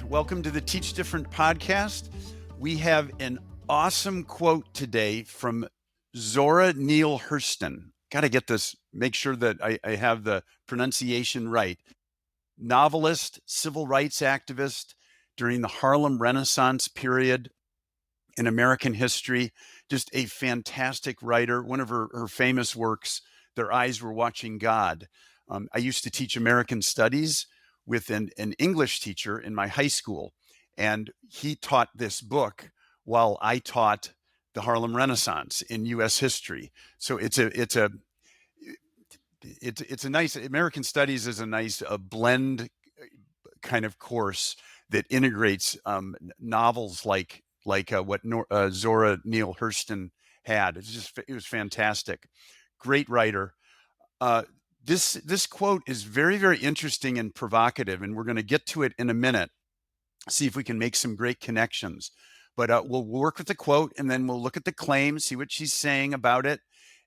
Welcome to the Teach Different podcast. We have an awesome quote today from Zora Neale Hurston. Got to get this, make sure that I have the pronunciation right. Novelist, civil rights activist during the Harlem Renaissance period in American history. Just a fantastic writer. One of her famous works, Their Eyes Were Watching God. I used to teach American studies with an English teacher in my high school, and he taught this book while I taught the Harlem Renaissance in U.S. history. So it's a nice, American studies is a nice blend kind of course that integrates novels like what Zora Neale Hurston had. It was fantastic. Great writer. This quote is very, very interesting and provocative, and we're going to get to it in a minute, see if we can make some great connections. But we'll work with the quote, and then we'll look at the claim, see what she's saying about it,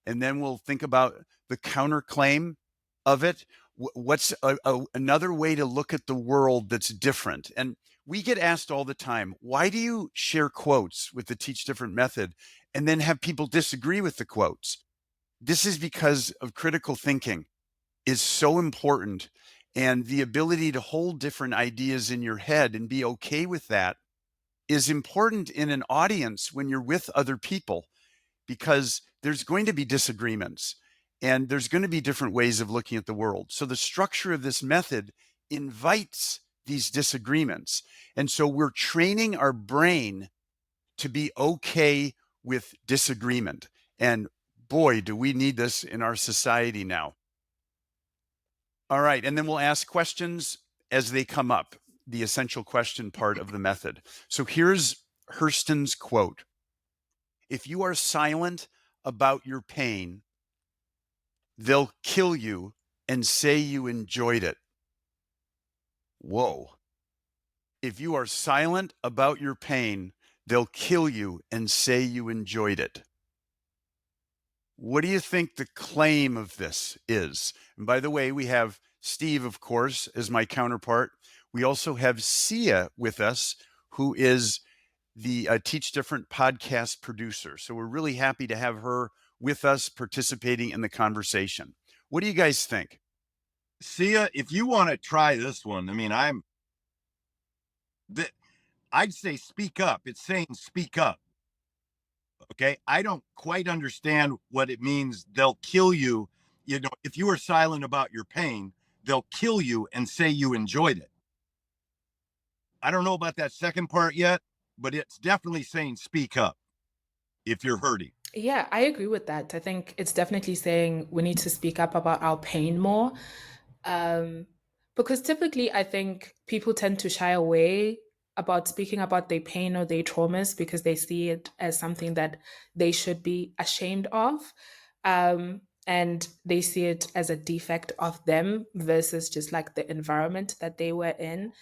and then we'll think about the counterclaim of it. What's another way to look at the world that's different? And we get asked all the time, why do you share quotes with the Teach Different method and then have people disagree with the quotes? This is because of critical thinking is so important, and the ability to hold different ideas in your head and be okay with that is important in an audience when you're with other people, because there's going to be disagreements and there's going to be different ways of looking at the world. So the structure of this method invites these disagreements. And so we're training our brain to be okay with disagreement. And boy, do we need this in our society now. All right, and then we'll ask questions as they come up, the essential question part of the method. So here's Hurston's quote. If you are silent about your pain, they'll kill you and say you enjoyed it. Whoa. If you are silent about your pain, they'll kill you and say you enjoyed it. What do you think the claim of this is? And by the way, we have Steve, of course, as my counterpart. We also have Siye with us, who is the Teach Different podcast producer. So we're really happy to have her with us participating in the conversation. What do you guys think? Siye, if you want to try this one, I mean, I'd say speak up. It's saying speak up. Okay. I don't quite understand what it means. They'll kill you. You know, if you are silent about your pain, they'll kill you and say you enjoyed it. I don't know about that second part yet, but it's definitely saying speak up if you're hurting. Yeah, I agree with that. I think it's definitely saying we need to speak up about our pain more. Because typically, I think people tend to shy away about speaking about their pain or their traumas because they see it as something that they should be ashamed of. And they see it as a defect of them versus just like the environment that they were in.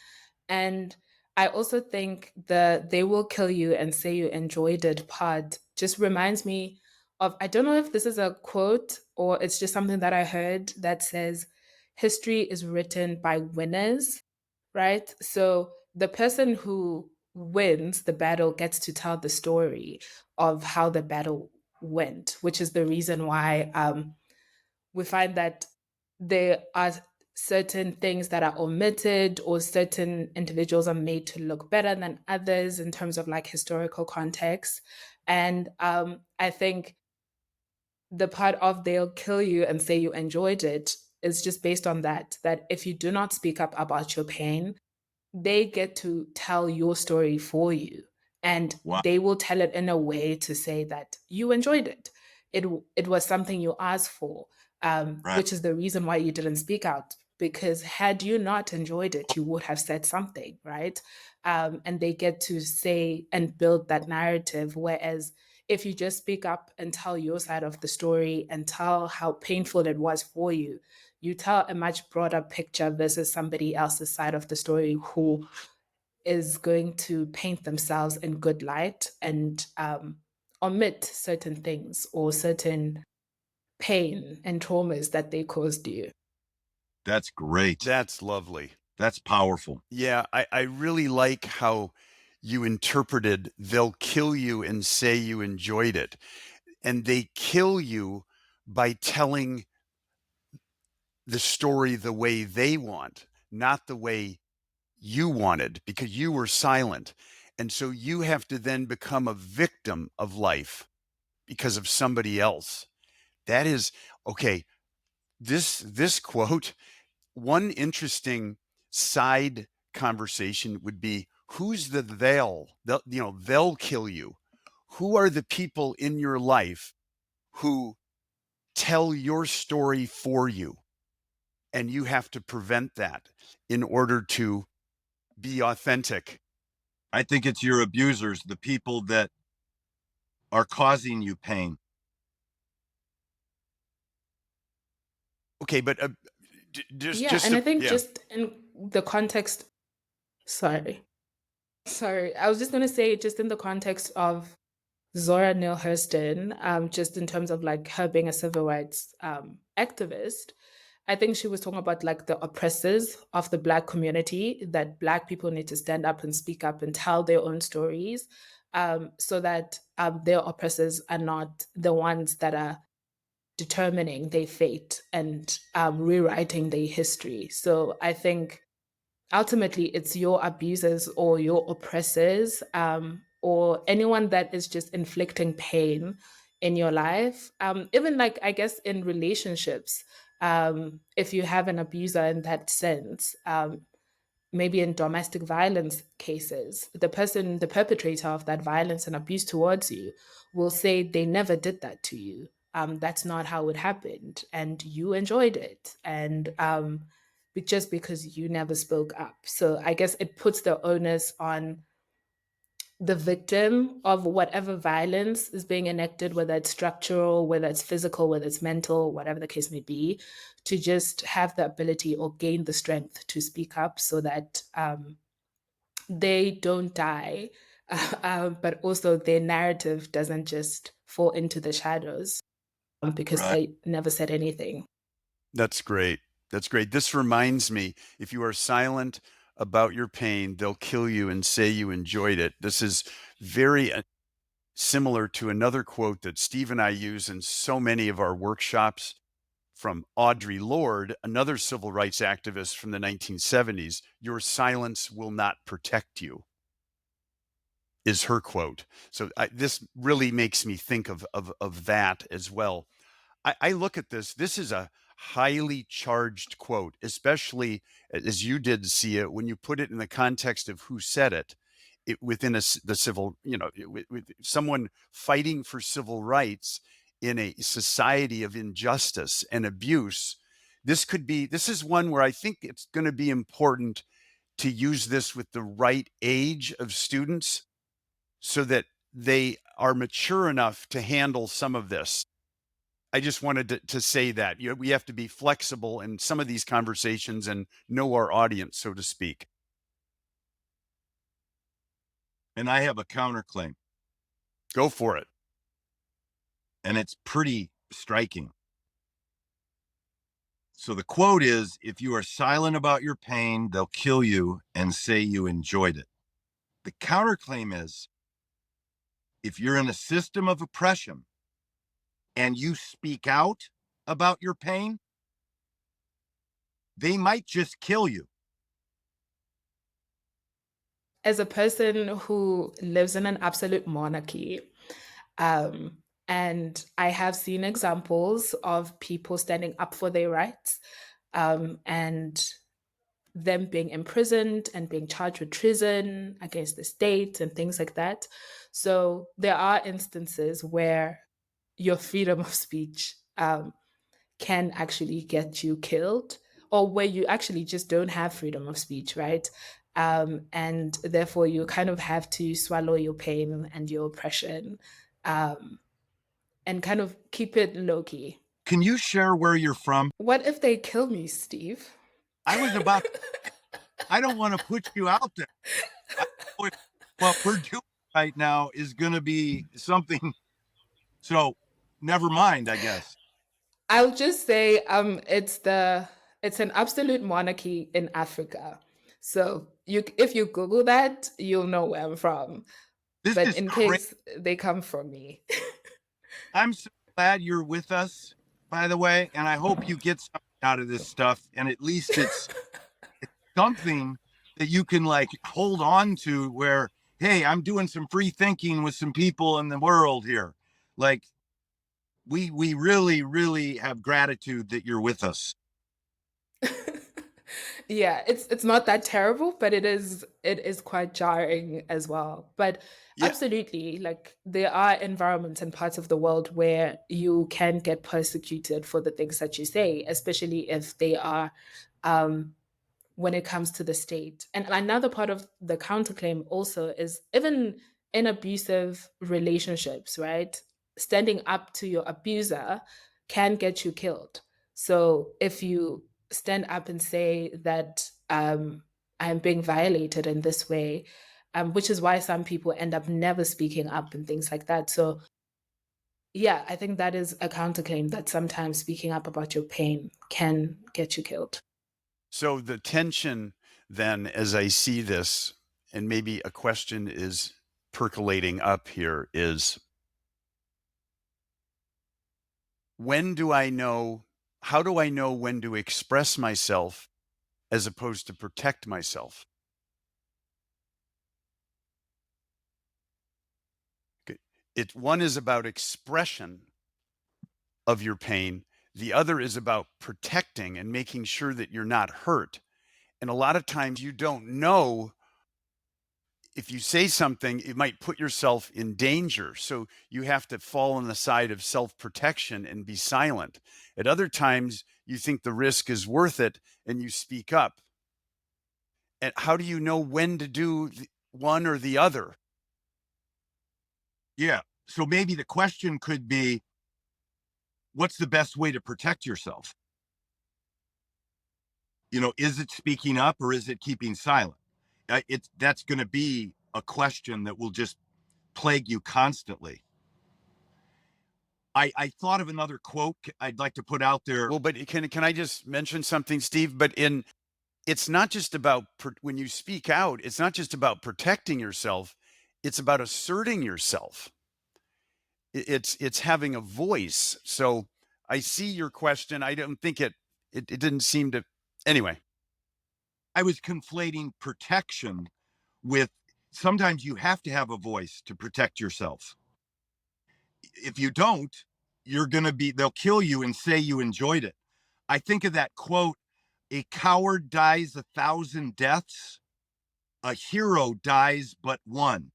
And I also think the they will kill you and say you enjoyed it part just reminds me of, I don't know if this is a quote or it's just something that I heard that says history is written by winners, right? So the person who wins the battle gets to tell the story of how the battle went, which is the reason why we find that there are certain things that are omitted or certain individuals are made to look better than others in terms of like historical context. And I think the part of they'll kill you and say you enjoyed it is just based on that if you do not speak up about your pain, they get to tell your story for you, and Wow. they will tell it in a way to say that you enjoyed it. It was something you asked for, Right. which is the reason why you didn't speak out, because had you not enjoyed it you would have said something, right? And they get to say and build that narrative, whereas if you just speak up and tell your side of the story and tell how painful it was for you, you tell a much broader picture versus somebody else's side of the story who is going to paint themselves in good light and omit certain things or certain pain and traumas that they caused you. That's great. That's lovely. That's powerful. Yeah, I really like how you interpreted they'll kill you and say you enjoyed it. And they kill you by telling the story the way they want, not the way you wanted, because you were silent. And so you have to then become a victim of life because of somebody else. That is okay. This quote, one interesting side conversation would be who's the they'll kill you. Who are the people in your life who tell your story for you? And you have to prevent that in order to be authentic. I think it's your abusers, the people that are causing you pain. Okay, but Yeah, and I think yeah. just in the context, sorry. Sorry, I was just going to say, just in the context of Zora Neale Hurston, just in terms of like her being a civil rights activist, I think she was talking about like the oppressors of the Black community, that Black people need to stand up and speak up and tell their own stories, so that their oppressors are not the ones that are determining their fate and rewriting their history. So I think ultimately it's your abusers or your oppressors, or anyone that is just inflicting pain in your life, even like I guess in relationships, if you have an abuser in that sense, maybe in domestic violence cases, the perpetrator of that violence and abuse towards you will say they never did that to you. That's not how it happened, and you enjoyed it, and just because you never spoke up. So I guess it puts the onus on the victim of whatever violence is being enacted, whether it's structural, whether it's physical, whether it's mental, whatever the case may be, to just have the ability or gain the strength to speak up so that they don't die, but also their narrative doesn't just fall into the shadows because Right. they never said anything. That's great. That's great. This reminds me, if you are silent about your pain, they'll kill you and say you enjoyed it. This is very similar to another quote that Steve and I use in so many of our workshops from Audre Lorde, another civil rights activist from the 1970s. Your silence will not protect you, is her quote. So this really makes me think of that as well. I look at this. This is a highly charged quote, especially as you did see it when you put it in the context of who said it. It within the civil, with someone fighting for civil rights in a society of injustice and abuse. This is one where I think it's going to be important to use this with the right age of students so that they are mature enough to handle some of this. I just wanted to say that we have to be flexible in some of these conversations and know our audience, so to speak. And I have a counterclaim, Go for it. and it's pretty striking. So the quote is, if you are silent about your pain, they'll kill you and say you enjoyed it. The counterclaim is, if you're in a system of oppression and you speak out about your pain, they might just kill you. As a person who lives in an absolute monarchy, um, and I have seen examples of people standing up for their rights, and them being imprisoned and being charged with treason against the state and things like that. So there are instances where your freedom of speech can actually get you killed, or where you actually just don't have freedom of speech, right? And therefore, you kind of have to swallow your pain and your oppression, um, and kind of keep it low key. Can you share where you're from? What if they kill me, Steve? I was about, I don't want to put you out there. I know what we're doing right now is going to be something. So never mind, I guess. I'll just say it's an absolute monarchy in Africa. So if you Google that, you'll know where I'm from. This But is in crazy. case they come from me. I'm so glad you're with us, by the way, and I hope you get something out of this stuff. And at least it's something that you can like hold on to where, hey, I'm doing some free thinking with some people in the world here. Like we really, really have gratitude that you're with us. Yeah, it's not that terrible, but it is quite jarring as well. But Yeah. absolutely, like there are environments and parts of the world where you can get persecuted for the things that you say, especially if they are um when it comes to the state. And another part of the counterclaim also is even in abusive relationships, right? Standing up to your abuser can get you killed. So if you stand up and say that I'm being violated in this way, which is why some people end up never speaking up and things like that. So yeah, I think that is a counterclaim that sometimes speaking up about your pain can get you killed. So the tension then, as I see this, and maybe a question is percolating up here, is when do I know, how do I know when to express myself as opposed to protect myself? Okay. One is about expression of your pain. The other is about protecting and making sure that you're not hurt. And a lot of times you don't know if you say something, it might put yourself in danger. So you have to fall on the side of self protection and be silent. At other times, you think the risk is worth it and you speak up. And how do you know when to do one or the other? Yeah. So maybe the question could be, what's the best way to protect yourself? Is it speaking up or is it keeping silent? That's going to be a question that will just plague you constantly. I thought of another quote I'd like to put out there. Well, but can I just mention something, Steve? But it's not just about when you speak out, it's not just about protecting yourself, it's about asserting yourself. It's having a voice. So I see your question. I don't think it didn't seem to. Anyway. I was conflating protection with, sometimes you have to have a voice to protect yourself. If you don't, they'll kill you and say you enjoyed it. I think of that quote, a coward dies 1,000 deaths, a hero dies but one.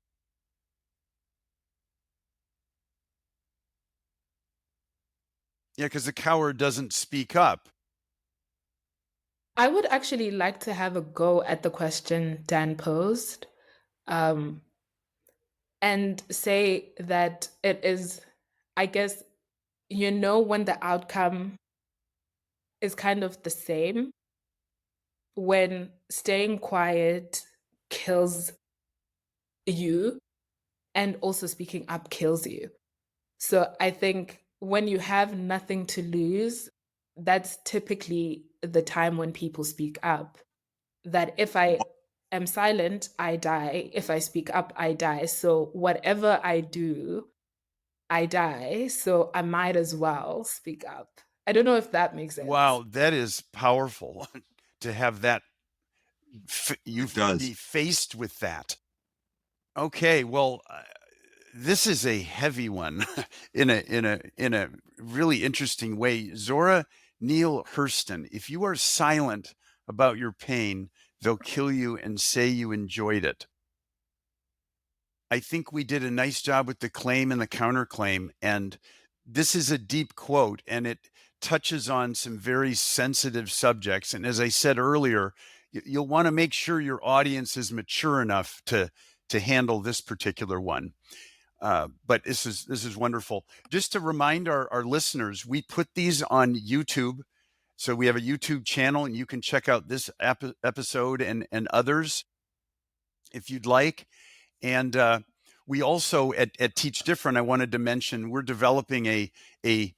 Yeah, because the coward doesn't speak up. I would actually like to have a go at the question Dan posed, um, and say that it is, I guess, when the outcome is kind of the same, when staying quiet kills you and also speaking up kills you. So I think when you have nothing to lose, that's typically the time when people speak up. That if I am silent, I die. If I speak up, I die. So whatever I do, I die. So I might as well speak up. I don't know if that makes sense. Wow, that is powerful to have that you It does. be faced with that. Okay, well, this is a heavy one in a really interesting way. Zora Neale Hurston, if you are silent about your pain, they'll kill you and say you enjoyed it. I think we did a nice job with the claim and the counterclaim. And this is a deep quote and it touches on some very sensitive subjects. And as I said earlier, you'll want to make sure your audience is mature enough to handle this particular one. But this is wonderful. Just to remind our listeners, we put these on YouTube. So we have a YouTube channel and you can check out this episode and others if you'd like. And we also at Teach Different, I wanted to mention we're developing a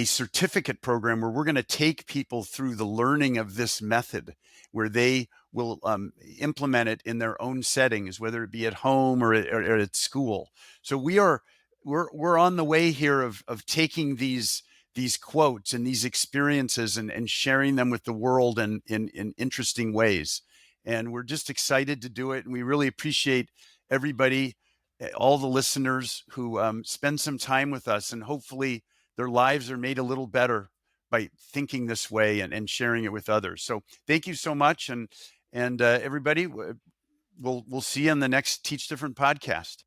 certificate program where we're going to take people through the learning of this method, where they will implement it in their own settings, whether it be at home or at school. So we're on the way here of taking these quotes and these experiences and sharing them with the world in interesting ways. And we're just excited to do it. And we really appreciate everybody, all the listeners who spend some time with us, and hopefully their lives are made a little better by thinking this way and sharing it with others. So thank you so much. And everybody, we'll see you on the next Teach Different podcast.